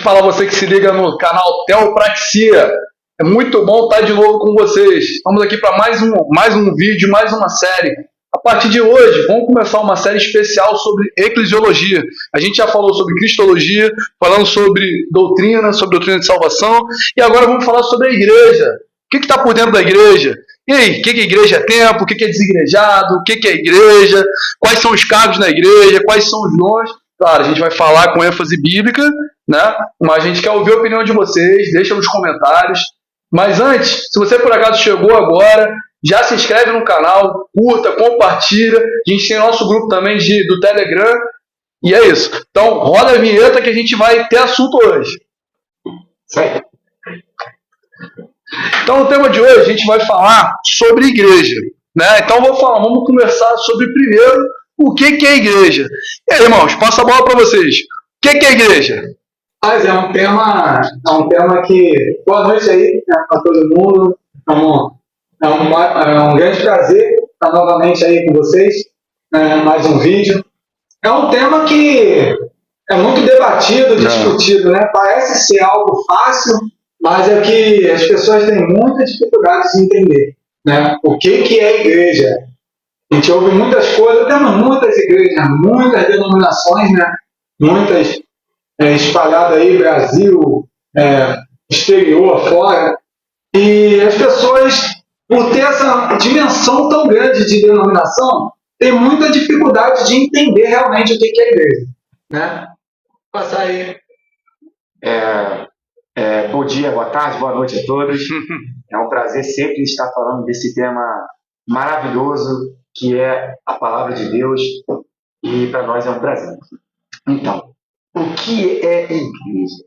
fala você que se liga no canal Teopraxia. É muito bom estar de novo com vocês. Estamos aqui para mais um vídeo, mais uma série. A partir de hoje, vamos começar uma série especial sobre eclesiologia. A gente já falou sobre cristologia, falando sobre doutrina de salvação, e agora vamos falar sobre a igreja. O que está por dentro da igreja? E aí, o que é igreja é tempo? O que é desigrejado? O que é igreja? Quais são os cargos na igreja? Quais são os dons? Claro, a gente vai falar com ênfase bíblica, né? Mas a gente quer ouvir a opinião de vocês, deixa nos comentários. Mas antes, se você por acaso chegou agora, já se inscreve no canal, curta, compartilha. A gente tem nosso grupo também do Telegram. E é isso. Então, roda a vinheta que a gente vai ter assunto hoje. Certo. Então, no tema de hoje, a gente vai falar sobre igreja, né? Então, vamos conversar sobre primeiro o que é igreja. E aí, irmãos, passo a bola para vocês. O que é igreja? Mas é um tema que... Boa noite aí, né, para todo mundo. É um grande prazer estar novamente aí com vocês. Mais um vídeo. É um tema que é muito debatido, discutido, né? Parece ser algo fácil, mas é que as pessoas têm muita dificuldade de entender, né? O que é igreja? A gente ouve muitas coisas, temos muitas igrejas, muitas denominações, né? Muitas espalhadas aí, Brasil, exterior, fora. E as pessoas, por ter essa dimensão tão grande de denominação, têm muita dificuldade de entender realmente o que é igreja, né? Passar aí. Bom dia, boa tarde, boa noite a todos. É um prazer sempre estar falando desse tema maravilhoso que é a palavra de Deus, e para nós é um prazer. Então, o que é igreja?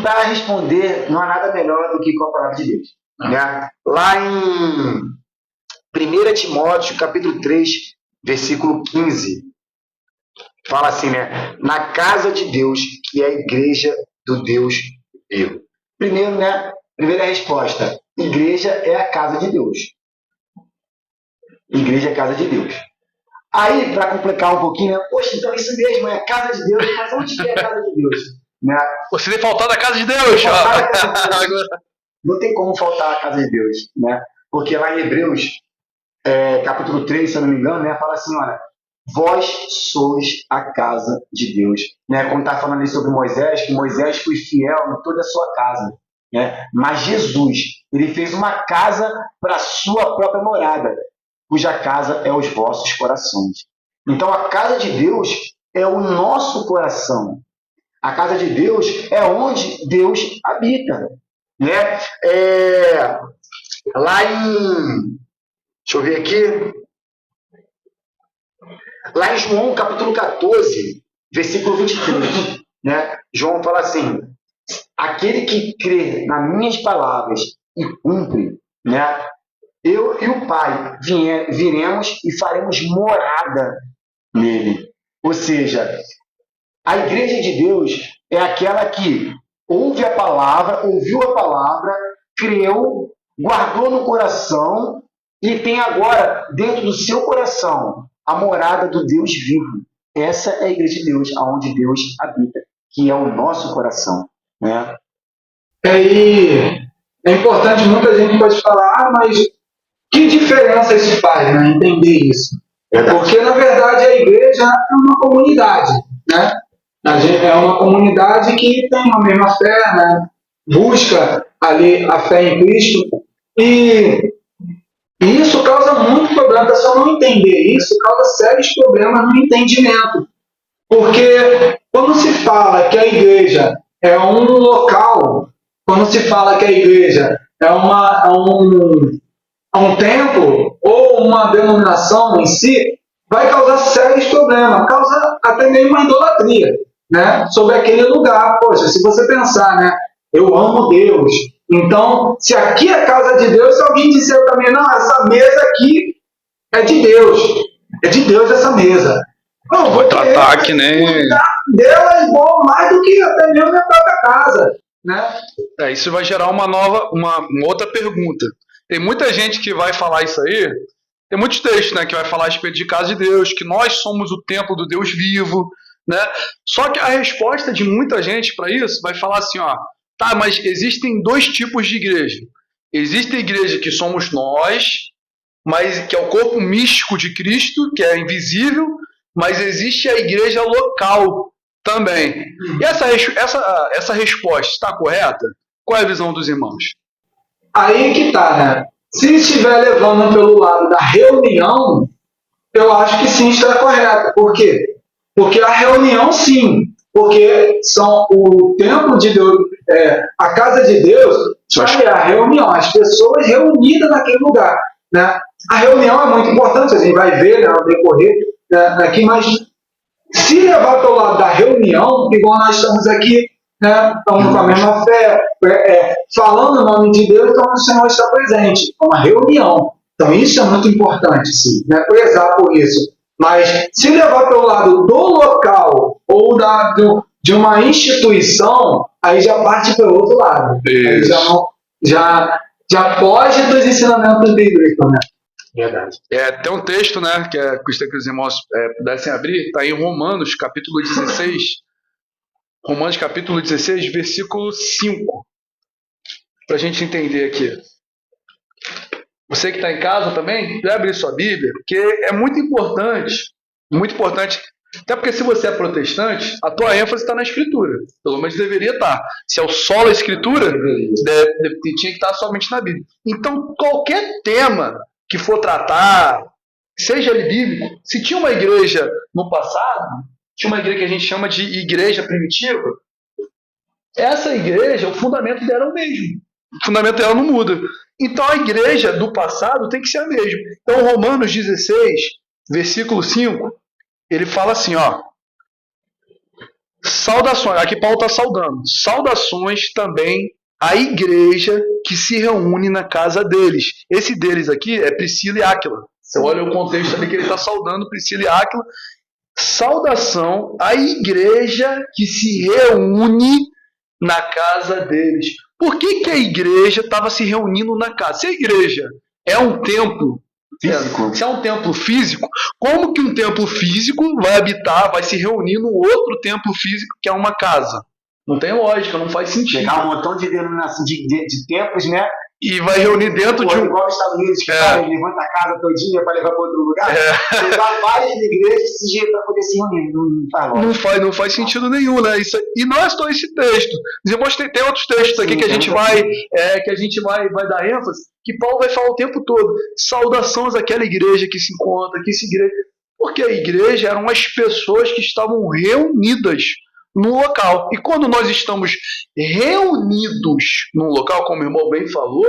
Para responder, não há nada melhor do que com a palavra de Deus. Né? Lá em 1 Timóteo, capítulo 3, versículo 15, fala assim, né? Na casa de Deus, que é a igreja do Deus vivo. Primeiro, né? Primeira resposta, igreja é a casa de Deus. Igreja é a casa de Deus. Aí, para complicar um pouquinho, né? Poxa, então isso mesmo, é a casa de Deus, mas onde que é a casa de Deus? Né? Você tem faltado a casa de Deus, Não tem como faltar a casa de Deus, né? Porque lá em Hebreus, capítulo 3, se eu não me engano, né? Fala assim, olha, vós sois a casa de Deus. Né? Quando está falando ali sobre Moisés, que Moisés foi fiel em toda a sua casa. Né? Mas Jesus, ele fez uma casa para a sua própria morada, cuja casa é os vossos corações. Então a casa de Deus é o nosso coração. A casa de Deus é onde Deus habita. Né? Lá em... Deixa eu ver aqui. Lá em João, capítulo 14, versículo 23, né? João fala assim, aquele que crê nas minhas palavras e cumpre, né? Eu e o Pai viremos e faremos morada nele. Ou seja, a igreja de Deus é aquela que ouviu a palavra, creu, guardou no coração e tem agora dentro do seu coração a morada do Deus vivo. Essa é a igreja de Deus, aonde Deus habita, que é o nosso coração. Né? E é importante, muita gente pode falar, mas que diferença isso faz, né? Entender isso. Porque, na verdade, a igreja é uma comunidade, né? É uma comunidade que tem a mesma fé, né? Busca ali a fé em Cristo. E isso causa muito problema. A pessoa não entender isso causa sérios problemas no entendimento. Porque quando se fala que a igreja é um local, quando se fala que a igreja é um templo ou uma denominação em si, vai causar sérios problemas, causa até mesmo uma idolatria, né? Sobre aquele lugar. Poxa, se você pensar, né? Eu amo Deus. Então, se aqui é a casa de Deus, se alguém disser para mim, não, essa mesa aqui é de Deus. É de Deus essa mesa. Não, vou tratar que nem... dela é bom mais do que até mesmo minha própria casa. Né? Isso vai gerar uma outra pergunta. Tem muita gente que vai falar isso aí, tem muitos textos, né, que vai falar a respeito de casa de Deus, que nós somos o templo do Deus vivo, né? Só que a resposta de muita gente para isso vai falar assim, ó, tá, mas existem dois tipos de igreja. Existe a igreja que somos nós, mas que é o corpo místico de Cristo, que é invisível, mas existe a igreja local também. E essa resposta está correta? Qual é a visão dos irmãos? Aí que tá, né? Se estiver levando pelo lado da reunião, eu acho que sim está correto. Por quê? Porque a reunião, sim. Porque são o templo de Deus, a casa de Deus, é a reunião, as pessoas reunidas naquele lugar. Né? A reunião é muito importante, a gente vai ver, né, ao decorrer aqui, mas se levar pelo lado da reunião, igual nós estamos aqui, né, estamos com a mesma fé, falando o nome de Deus, então o Senhor está presente. É uma reunião. Então isso é muito importante, sim, né, prezar por isso. Mas se levar pelo lado do local ou de uma instituição, aí já parte para o outro lado. Aí já foge dos ensinamentos bíblicos, né? Verdade. Tem um texto, né, que gostaria que os irmãos pudessem abrir, está em Romanos, capítulo 16. Romanos, capítulo 16, versículo 5. Para a gente entender aqui. Você que está em casa também, vai abrir sua Bíblia, porque é muito importante, até porque se você é protestante, a tua ênfase está na Escritura, pelo menos deveria estar. Se é o solo a Escritura, tinha que estar somente na Bíblia. Então, qualquer tema que for tratar, seja ele bíblico, se tinha uma igreja no passado, tinha uma igreja que a gente chama de igreja primitiva, essa igreja, o fundamento dela é o mesmo. O fundamento dela não muda. Então a igreja do passado tem que ser a mesma. Então Romanos 16, versículo 5, ele fala assim, ó. Saudações, aqui Paulo está saudando. Saudações também à igreja que se reúne na casa deles. Esse deles aqui é Priscila e Áquila. Você olha o contexto ali que ele está saudando Priscila e Áquila. Saudação à igreja que se reúne na casa deles. Por que a igreja estava se reunindo na casa? Se a igreja é um templo físico, se é um templo físico, como que um templo físico vai se reunir no outro templo físico que é uma casa? Não tem lógica, não faz sentido. Pegar um montão de denominação de templos, né? E vai reunir dentro de um... Igual os Estados Unidos, que levanta a casa todinha para levar para outro lugar. Levar várias igrejas desse jeito para poder se reunir. Não faz sentido nenhum, né? E não é só esse texto. Tem outros textos aqui que a gente vai dar ênfase, que Paulo vai falar o tempo todo. Saudações àquela igreja que se encontra, porque a igreja eram as pessoas que estavam reunidas no local. E quando nós estamos reunidos num local, como o irmão bem falou,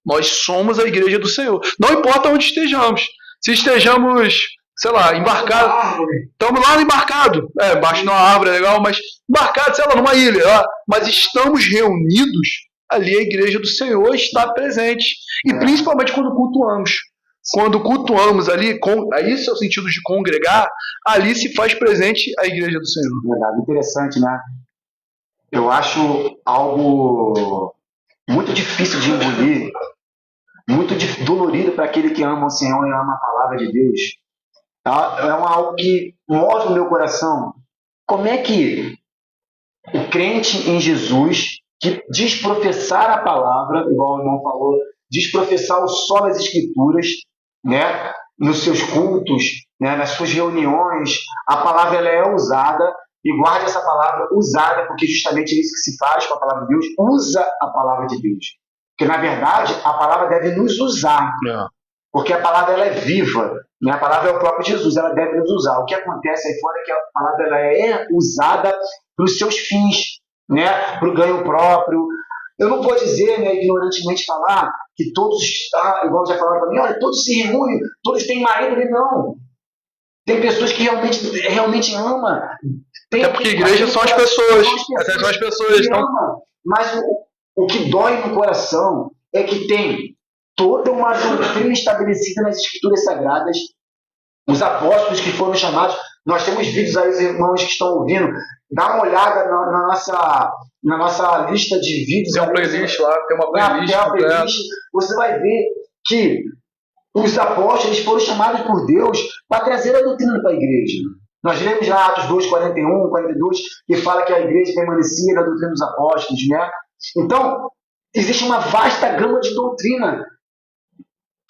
nós somos a igreja do Senhor. Não importa onde estejamos. Se estejamos, sei lá, embarcados. Estamos lá embarcados. Embaixo de uma árvore é legal, mas embarcados, sei lá, numa ilha. Mas estamos reunidos, ali a igreja do Senhor está presente. E principalmente quando cultuamos. Quando cultuamos ali, isso é o sentido de congregar, ali se faz presente a igreja do Senhor. Verdade, interessante, né? Eu acho algo muito difícil de engolir, muito dolorido para aquele que ama o Senhor e ama a palavra de Deus. É algo que move o meu coração. Como é que o crente em Jesus, que diz professar a palavra, igual o irmão falou, diz professar o só das Escrituras, né, nos seus cultos, né, nas suas reuniões, a palavra ela é usada, e guarde essa palavra usada, porque justamente é isso que se faz com a palavra de Deus, usa a palavra de Deus. Porque, na verdade, a palavra deve nos usar, porque a palavra ela é viva, né? A palavra é o próprio Jesus, ela deve nos usar. O que acontece aí fora é que a palavra ela é usada para os seus fins, né, para o ganho próprio. Eu não vou dizer, né, ignorantemente falar que todos, igual já falaram para mim, olha, todos se reúnem, todos têm marido. Não. Tem pessoas que realmente amam. É porque a igreja são as pessoas. São as pessoas que amam. Mas o que dói no coração é que tem toda uma doutrina estabelecida nas Escrituras Sagradas, os apóstolos que foram chamados. Nós temos vídeos aí, os irmãos que estão ouvindo, dá uma olhada na nossa lista de vídeos. Tem uma playlist lá, tem uma playlist. Você vai ver que os apóstolos foram chamados por Deus para trazer a doutrina para a igreja. Nós lemos lá Atos 2, 41, 42, que fala que a igreja permanecia na doutrina dos apóstolos, né? Então, existe uma vasta gama de doutrina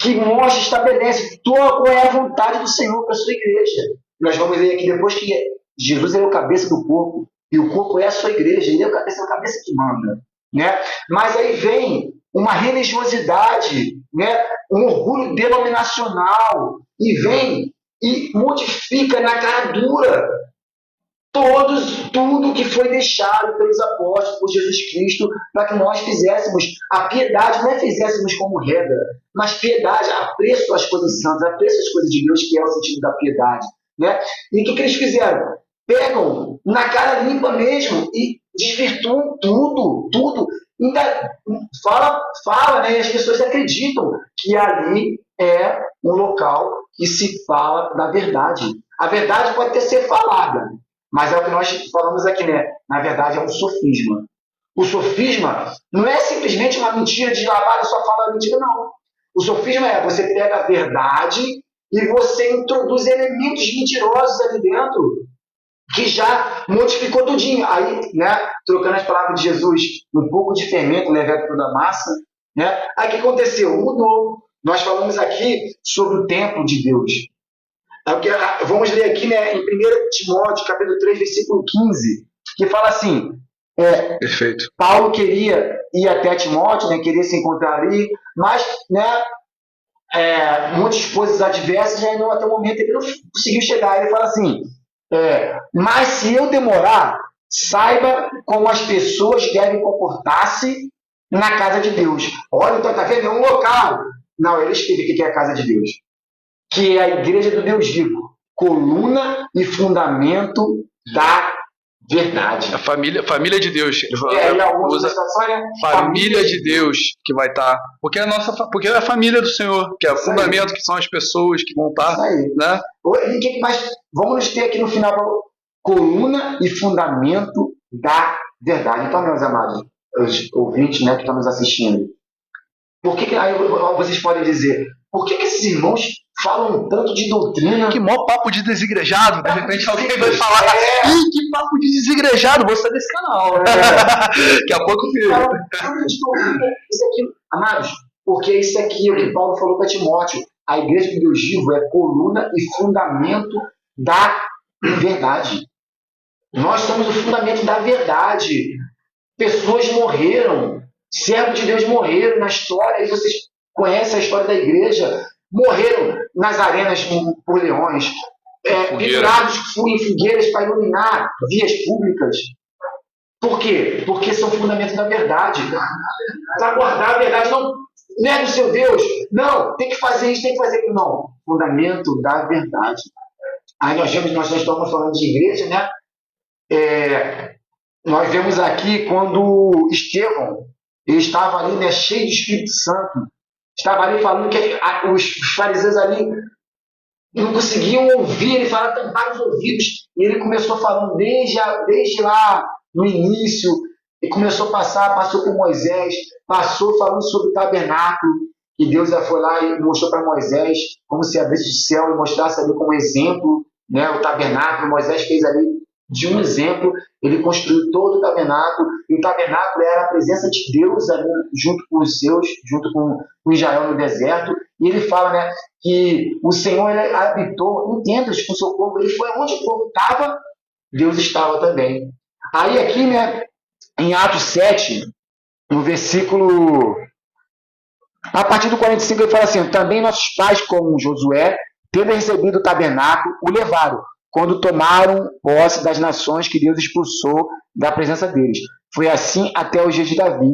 que mostra, estabelece qual é a vontade do Senhor para a sua igreja. Nós vamos ler aqui depois que Jesus é o cabeça do corpo, e o corpo é a sua igreja, ele é a cabeça que manda, né? Mas aí vem uma religiosidade, né? Um orgulho denominacional, e vem e modifica na cara dura tudo que foi deixado pelos apóstolos, por Jesus Cristo, para que nós fizéssemos a piedade, não é fizéssemos como regra, mas piedade, apreço às coisas santas, apreço às coisas de Deus, que é o sentido da piedade, né? E o que eles fizeram? Pegam na cara limpa mesmo e desvirtuam tudo. Ainda fala, né? E as pessoas acreditam que ali é um local que se fala da verdade. A verdade pode ser falada, mas é o que nós falamos aqui, né? Na verdade, é um sofisma. O sofisma não é simplesmente uma mentira de lavar e só falar mentira, não. O sofisma é você pega a verdade e você introduz elementos mentirosos ali dentro que já modificou tudinho. Aí, né, trocando as palavras de Jesus, um pouco de fermento leva toda a massa, né? Aí o que aconteceu? Mudou. Nós falamos aqui sobre o templo de Deus. Vamos ler aqui, né, em 1 Timóteo, capítulo 3, versículo 15, que fala assim, Perfeito. Paulo queria ir até Timóteo, né, queria se encontrar ali, mas, né, muitas coisas adversas, já não, até o momento ele não conseguiu chegar. Ele fala assim, mas se eu demorar, saiba como as pessoas devem comportar-se na casa de Deus. Olha, então tá vendo? É um local. Não, ele explica o que é a casa de Deus. Que é a igreja do Deus vivo, coluna e fundamento da verdade. A família de Deus. Usa família de Deus que vai estar. Porque é a família do Senhor, que é o fundamento, que são as pessoas que vão estar. Isso aí. Né? E que mais? Vamos nos ter aqui no final, coluna e fundamento da verdade. Então, meus amados, os ouvintes, né, que estão nos assistindo, aí vocês podem dizer, por que esses irmãos falam tanto de doutrina? Que maior papo de desigrejado. De repente alguém vai falar, que papo de desigrejado, você é desse canal. Daqui a pouco filho. Isso aqui, amados, porque isso aqui é o que Paulo falou para Timóteo. A igreja de Deus vivo é coluna e fundamento da verdade. Nós somos o fundamento da verdade. Pessoas morreram, servos de Deus morreram na história, e vocês conhecem a história da igreja, morreram nas arenas por leões, pendurados em fogueiras para iluminar vias públicas. Por quê? Porque são fundamentos da verdade. Para guardar a verdade, não é do seu Deus. Não, tem que fazer isso, tem que fazer aquilo. Não, fundamento da verdade. Aí nós estamos falando de igreja, né? Nós vemos aqui quando Estevão, ele estava ali, né, cheio de Espírito Santo, estava ali falando que os fariseus ali não conseguiam ouvir, ele falava, tamparam os ouvidos, e ele começou falando desde lá no início, e começou passou por Moisés, passou falando sobre o tabernáculo, que Deus já foi lá e mostrou para Moisés como se abrisse o céu e mostrasse ali como exemplo, né, o tabernáculo. Moisés fez ali de um exemplo, ele construiu todo o tabernáculo, e o tabernáculo era a presença de Deus ali, junto com os seus, junto com Israel no deserto, e ele fala, né, que o Senhor ele habitou em tendas com o seu povo, ele foi onde o povo estava, Deus estava também. Aí aqui, né, em Atos 7, no versículo, a partir do 45, ele fala assim, também nossos pais, como Josué, tendo recebido o tabernáculo, o levaram, quando tomaram posse das nações que Deus expulsou da presença deles. Foi assim até o dia de Davi.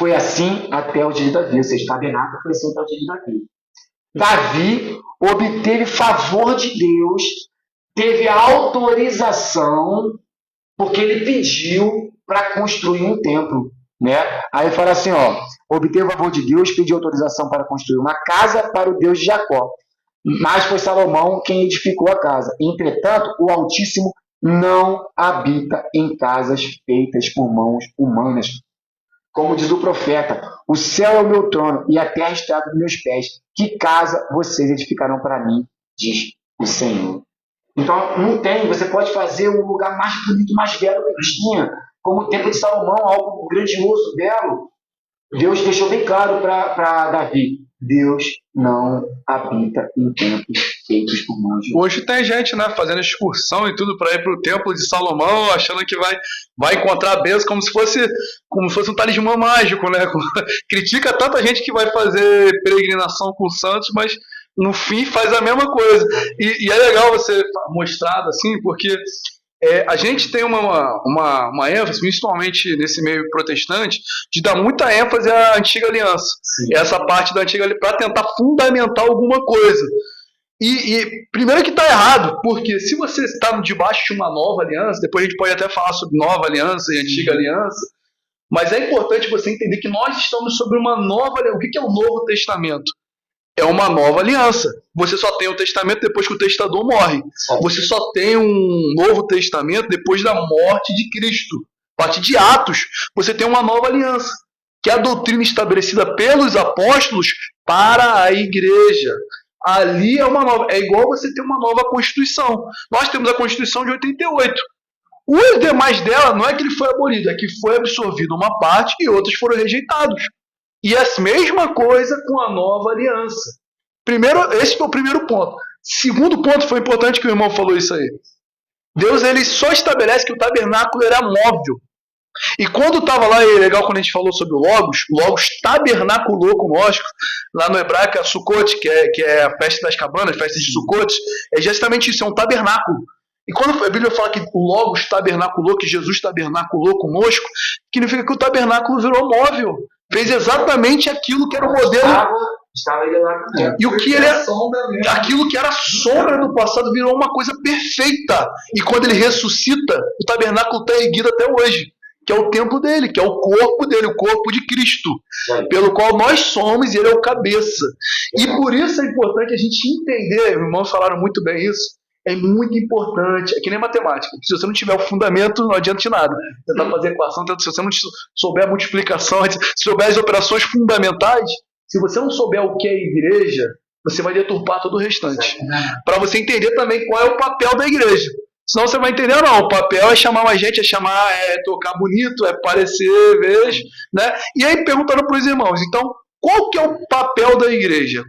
Ou seja, o tabernáculo foi assim até o dia de Davi. Davi obteve favor de Deus, teve autorização, porque ele pediu para construir um templo. Né? Aí fala assim, obteve favor de Deus, pediu autorização para construir uma casa para o Deus de Jacó. Mas foi Salomão quem edificou a casa. Entretanto, o Altíssimo não habita em casas feitas por mãos humanas. Como diz o profeta, o céu é o meu trono e a terra é a estrada dos meus pés. Que casa vocês edificarão para mim, diz o Senhor. Então, não tem. Você pode fazer o lugar mais bonito, mais belo que tinha, como o Templo de Salomão, algo grandioso, belo. Deus deixou bem claro para Davi: Deus não habita em templos feitos por mãos de homens. Hoje tem gente, né, fazendo excursão e tudo para ir pro Templo de Salomão, achando que vai encontrar a bênção como se fosse um talismã mágico, né? Critica tanta gente que vai fazer peregrinação com santos, mas no fim faz a mesma coisa. E é legal você mostrar assim, porque a gente tem uma ênfase, principalmente nesse meio protestante, de dar muita ênfase à antiga aliança. Sim. Essa parte da antiga aliança, para tentar fundamentar alguma coisa. E primeiro que está errado, porque se você está debaixo de uma nova aliança, depois a gente pode até falar sobre nova aliança e antiga aliança, mas é importante você entender que nós estamos sobre uma nova aliança. O que é o Novo Testamento? É uma nova aliança. Você só tem o testamento depois que o testador morre. Você só tem um Novo Testamento depois da morte de Cristo. A partir de Atos, você tem uma nova aliança, que é a doutrina estabelecida pelos apóstolos para a igreja. Ali é uma nova. É igual você ter uma nova Constituição. Nós temos a Constituição de 88. Os demais dela não é que ele foi abolido, é que foi absorvido uma parte e outros foram rejeitados. E a mesma coisa com a nova aliança. Primeiro, esse foi o primeiro ponto. Segundo ponto, foi importante que o irmão falou isso aí. Deus ele só estabelece que o tabernáculo era móvel. E quando estava lá, é legal quando a gente falou sobre o Logos tabernaculou conosco, lá no hebraico é Sukkot, que é a festa das cabanas, festa de Sukkot, é justamente isso, é um tabernáculo. E quando a Bíblia fala que o Logos tabernaculou, que Jesus tabernaculou conosco, significa que o tabernáculo virou móvel. Fez exatamente aquilo que era o modelo. Estava ele lá também. E o que aquilo que era sombra do passado virou uma coisa perfeita. E quando ele ressuscita, o tabernáculo está erguido até hoje, que é o templo dele, que é o corpo dele, o corpo de Cristo, pelo qual nós somos e ele é o cabeça. E por isso é importante a gente entender, os irmãos falaram muito bem isso, é muito importante, é que nem matemática. Se você não tiver o fundamento, não adianta de nada. Tentar fazer equação, se você não souber a multiplicação, se souber as operações fundamentais, se você não souber o que é igreja, você vai deturpar todo o restante. Para você entender também qual é o papel da igreja. Senão você vai entender, não, o papel é chamar mais gente, é tocar bonito, é parecer, vejo, né? E aí perguntando para os irmãos, então, qual que é o papel da igreja?